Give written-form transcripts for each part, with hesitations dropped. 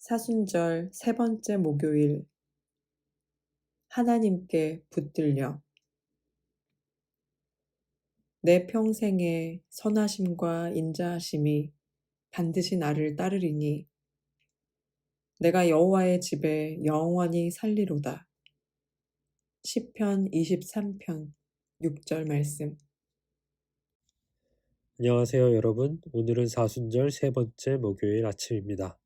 사순절 세 번째 목요일. 하나님께 붙들려. 내 평생의 선하심과 인자하심이 반드시 나를 따르리니 내가 여호와의 집에 영원히 살리로다. 시편 23편 6절 말씀. 안녕하세요, 여러분. 오늘은 사순절 세 번째 목요일 아침입니다.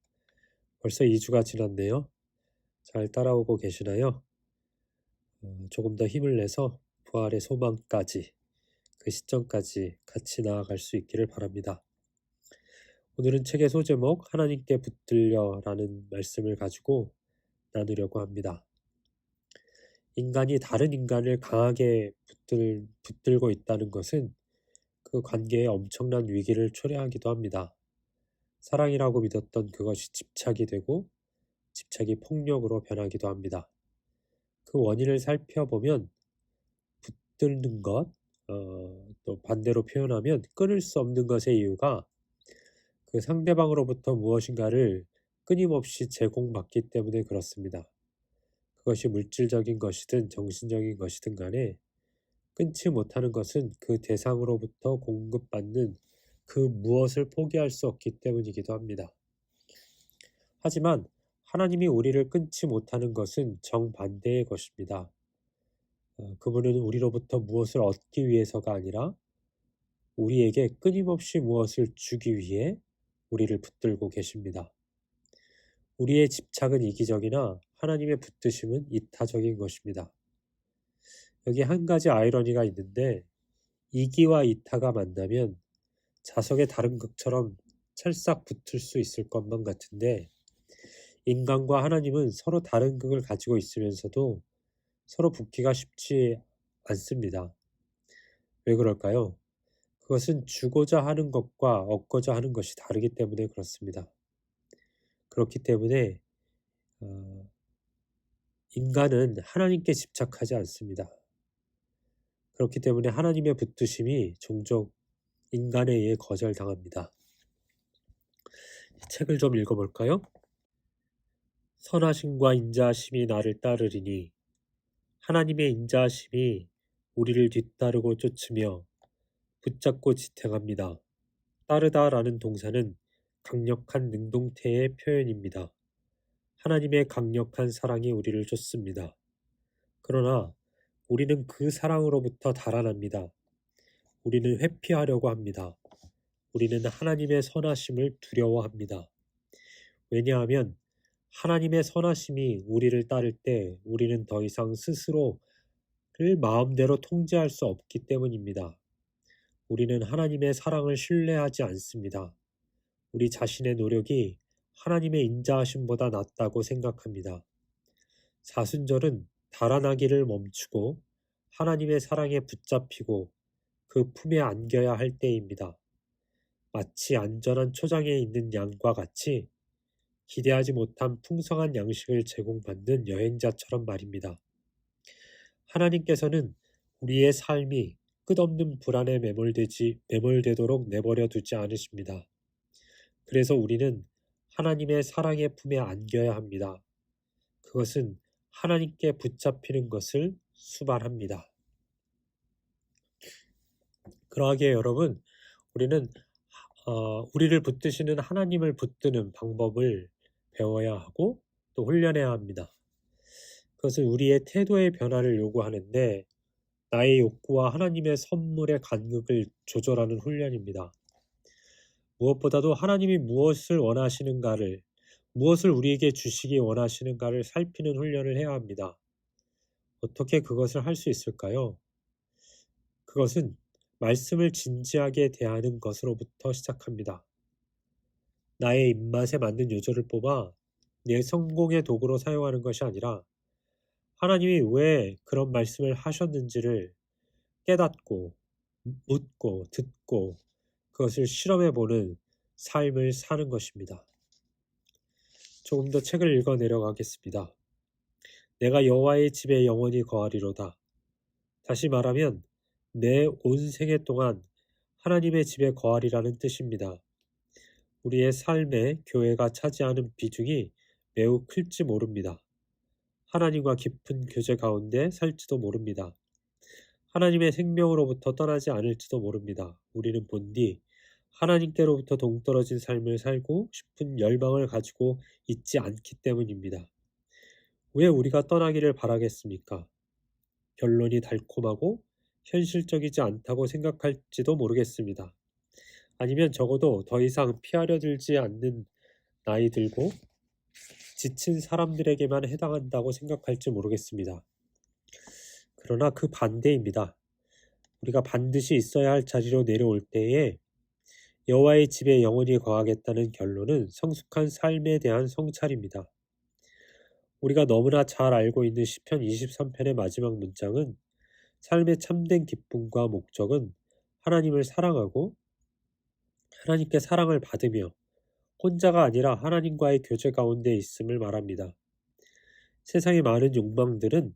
벌써 2주가 지났네요. 잘 따라오고 계시나요? 조금 더 힘을 내서 부활의 소망까지, 그 시점까지 같이 나아갈 수 있기를 바랍니다. 오늘은 책의 소제목 하나님께 붙들려라는 말씀을 가지고 나누려고 합니다. 인간이 다른 인간을 강하게 붙들고 있다는 것은 그 관계에 엄청난 위기를 초래하기도 합니다. 사랑이라고 믿었던 그것이 집착이 되고 집착이 폭력으로 변하기도 합니다. 그 원인을 살펴보면 붙드는 것, 또 반대로 표현하면 끊을 수 없는 것의 이유가 그 상대방으로부터 무엇인가를 끊임없이 제공받기 때문에 그렇습니다. 그것이 물질적인 것이든 정신적인 것이든 간에 끊지 못하는 것은 그 대상으로부터 공급받는 그 무엇을 포기할 수 없기 때문이기도 합니다. 하지만 하나님이 우리를 끊지 못하는 것은 정반대의 것입니다. 그분은 우리로부터 무엇을 얻기 위해서가 아니라 우리에게 끊임없이 무엇을 주기 위해 우리를 붙들고 계십니다. 우리의 집착은 이기적이나 하나님의 붙드심은 이타적인 것입니다. 여기 한 가지 아이러니가 있는데 이기와 이타가 만나면 자석의 다른 극처럼 찰싹 붙을 수 있을 것만 같은데 인간과 하나님은 서로 다른 극을 가지고 있으면서도 서로 붙기가 쉽지 않습니다. 왜 그럴까요? 그것은 주고자 하는 것과 얻고자 하는 것이 다르기 때문에 그렇습니다. 그렇기 때문에 인간은 하나님께 집착하지 않습니다. 그렇기 때문에 하나님의 붙드심이 종종 인간에 의해 거절당합니다. 책을 좀 읽어볼까요? 선하심과 인자하심이 나를 따르리니 하나님의 인자하심이 우리를 뒤따르고 쫓으며 붙잡고 지탱합니다. 따르다라는 동사는 강력한 능동태의 표현입니다. 하나님의 강력한 사랑이 우리를 쫓습니다. 그러나 우리는 그 사랑으로부터 달아납니다. 우리는 회피하려고 합니다. 우리는 하나님의 선하심을 두려워합니다. 왜냐하면 하나님의 선하심이 우리를 따를 때 우리는 더 이상 스스로를 마음대로 통제할 수 없기 때문입니다. 우리는 하나님의 사랑을 신뢰하지 않습니다. 우리 자신의 노력이 하나님의 인자하심보다 낫다고 생각합니다. 사순절은 달아나기를 멈추고 하나님의 사랑에 붙잡히고 그 품에 안겨야 할 때입니다. 마치 안전한 초장에 있는 양과 같이 기대하지 못한 풍성한 양식을 제공받는 여행자처럼 말입니다. 하나님께서는 우리의 삶이 끝없는 불안에 매몰되도록 내버려 두지 않으십니다. 그래서 우리는 하나님의 사랑의 품에 안겨야 합니다. 그것은 하나님께 붙잡히는 것을 수반합니다. 그러하기에 여러분, 우리는 우리를 붙드시는 하나님을 붙드는 방법을 배워야 하고 또 훈련해야 합니다. 그것은 우리의 태도의 변화를 요구하는데 나의 욕구와 하나님의 선물의 간극을 조절하는 훈련입니다. 무엇보다도 하나님이 무엇을 원하시는가를, 무엇을 우리에게 주시기 원하시는가를 살피는 훈련을 해야 합니다. 어떻게 그것을 할 수 있을까요? 그것은 말씀을 진지하게 대하는 것으로부터 시작합니다. 나의 입맛에 맞는 요절을 뽑아 내 성공의 도구로 사용하는 것이 아니라 하나님이 왜 그런 말씀을 하셨는지를 깨닫고 묻고 듣고 그것을 실험해보는 삶을 사는 것입니다. 조금 더 책을 읽어 내려가겠습니다. 내가 여호와의 집에 영원히 거하리로다. 다시 말하면 내 온 생애 동안 하나님의 집에 거하리라는 뜻입니다. 우리의 삶에 교회가 차지하는 비중이 매우 클지 모릅니다. 하나님과 깊은 교제 가운데 살지도 모릅니다. 하나님의 생명으로부터 떠나지 않을지도 모릅니다. 우리는 본디 하나님께로부터 동떨어진 삶을 살고 싶은 열망을 가지고 있지 않기 때문입니다. 왜 우리가 떠나기를 바라겠습니까? 결론이 달콤하고 현실적이지 않다고 생각할지도 모르겠습니다. 아니면 적어도 더 이상 피하려 들지 않는 나이 들고 지친 사람들에게만 해당한다고 생각할지 모르겠습니다. 그러나 그 반대입니다. 우리가 반드시 있어야 할 자리로 내려올 때에 여호와의 집에 영원히 거하겠다는 결론은 성숙한 삶에 대한 성찰입니다. 우리가 너무나 잘 알고 있는 시편 23편의 마지막 문장은 삶의 참된 기쁨과 목적은 하나님을 사랑하고 하나님께 사랑을 받으며 혼자가 아니라 하나님과의 교제 가운데 있음을 말합니다. 세상의 많은 욕망들은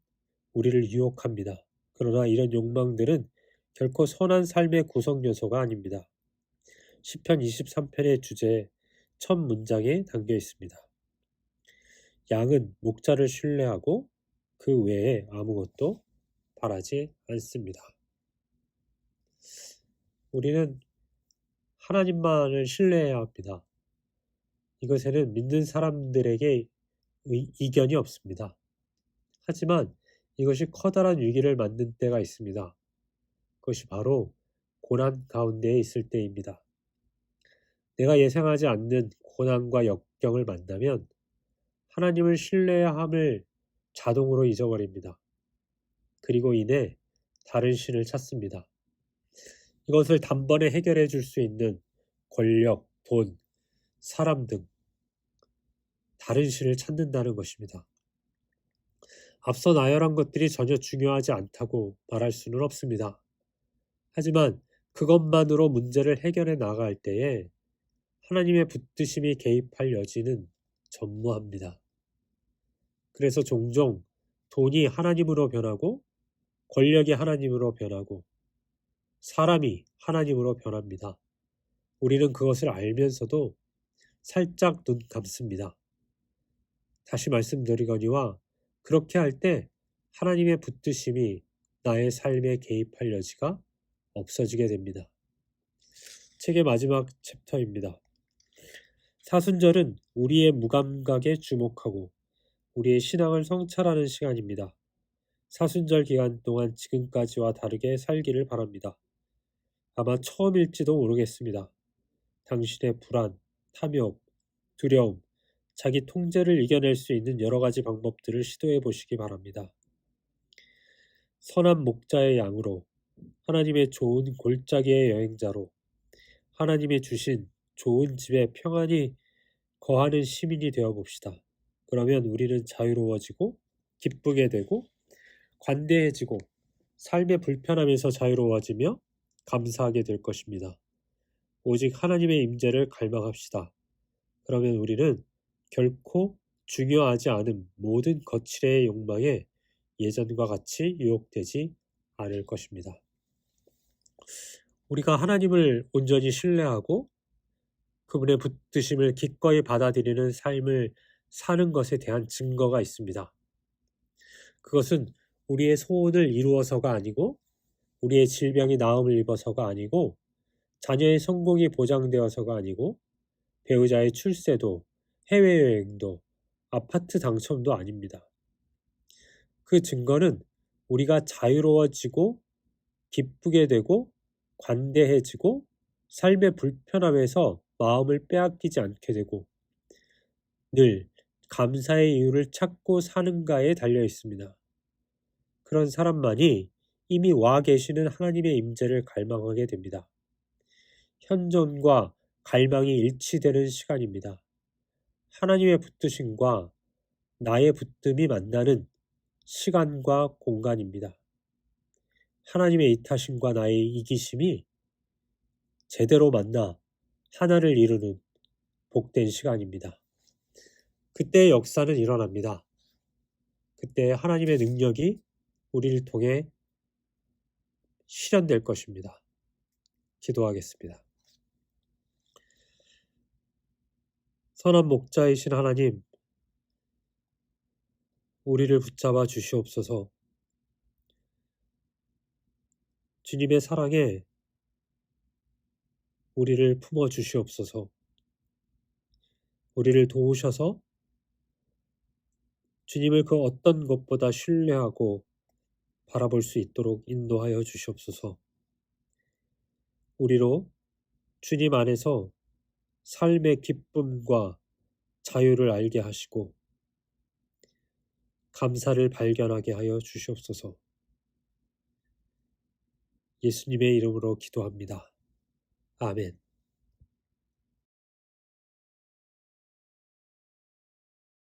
우리를 유혹합니다. 그러나 이런 욕망들은 결코 선한 삶의 구성 요소가 아닙니다. 시편 23편의 주제 첫 문장에 담겨 있습니다. 양은 목자를 신뢰하고 그 외에 아무것도 바라지 않습니다. 우리는 하나님만을 신뢰해야 합니다. 이것에는 믿는 사람들에게 이견이 없습니다. 하지만 이것이 커다란 위기를 맞는 때가 있습니다. 그것이 바로 고난 가운데에 있을 때입니다. 내가 예상하지 않는 고난과 역경을 만나면 하나님을 신뢰해야 함을 자동으로 잊어버립니다. 그리고 이내 다른 신을 찾습니다. 이것을 단번에 해결해 줄 수 있는 권력, 돈, 사람 등 다른 신을 찾는다는 것입니다. 앞서 나열한 것들이 전혀 중요하지 않다고 말할 수는 없습니다. 하지만 그것만으로 문제를 해결해 나갈 때에 하나님의 붙드심이 개입할 여지는 전무합니다. 그래서 종종 돈이 하나님으로 변하고 권력이 하나님으로 변하고 사람이 하나님으로 변합니다. 우리는 그것을 알면서도 살짝 눈 감습니다. 다시 말씀드리거니와 그렇게 할 때 하나님의 붙드심이 나의 삶에 개입할 여지가 없어지게 됩니다. 책의 마지막 챕터입니다. 사순절은 우리의 무감각에 주목하고 우리의 신앙을 성찰하는 시간입니다. 사순절 기간 동안 지금까지와 다르게 살기를 바랍니다. 아마 처음일지도 모르겠습니다. 당신의 불안, 탐욕, 두려움, 자기 통제를 이겨낼 수 있는 여러 가지 방법들을 시도해 보시기 바랍니다. 선한 목자의 양으로, 하나님의 좋은 골짜기의 여행자로, 하나님이 주신 좋은 집에 평안히 거하는 시민이 되어 봅시다. 그러면 우리는 자유로워지고 기쁘게 되고 관대해지고 삶의 불편함에서 자유로워지며 감사하게 될 것입니다. 오직 하나님의 임재를 갈망합시다. 그러면 우리는 결코 중요하지 않은 모든 거칠의 욕망에 예전과 같이 유혹되지 않을 것입니다. 우리가 하나님을 온전히 신뢰하고 그분의 붙드심을 기꺼이 받아들이는 삶을 사는 것에 대한 증거가 있습니다. 그것은 우리의 소원을 이루어서가 아니고 우리의 질병이 나음을 입어서가 아니고 자녀의 성공이 보장되어서가 아니고 배우자의 출세도 해외여행도 아파트 당첨도 아닙니다. 그 증거는 우리가 자유로워지고 기쁘게 되고 관대해지고 삶의 불편함에서 마음을 빼앗기지 않게 되고 늘 감사의 이유를 찾고 사는가에 달려 있습니다. 그런 사람만이 이미 와 계시는 하나님의 임재를 갈망하게 됩니다. 현존과 갈망이 일치되는 시간입니다. 하나님의 붙드심과 나의 붙듦이 만나는 시간과 공간입니다. 하나님의 이타심과 나의 이기심이 제대로 만나 하나를 이루는 복된 시간입니다. 그때의 역사는 일어납니다. 그때 하나님의 능력이 우리를 통해 실현될 것입니다. 기도하겠습니다. 선한 목자이신 하나님, 우리를 붙잡아 주시옵소서. 주님의 사랑에 우리를 품어 주시옵소서. 우리를 도우셔서 주님을 그 어떤 것보다 신뢰하고 바라볼 수 있도록 인도하여 주시옵소서. 우리로 주님 안에서 삶의 기쁨과 자유를 알게 하시고 감사를 발견하게 하여 주시옵소서. 예수님의 이름으로 기도합니다. 아멘.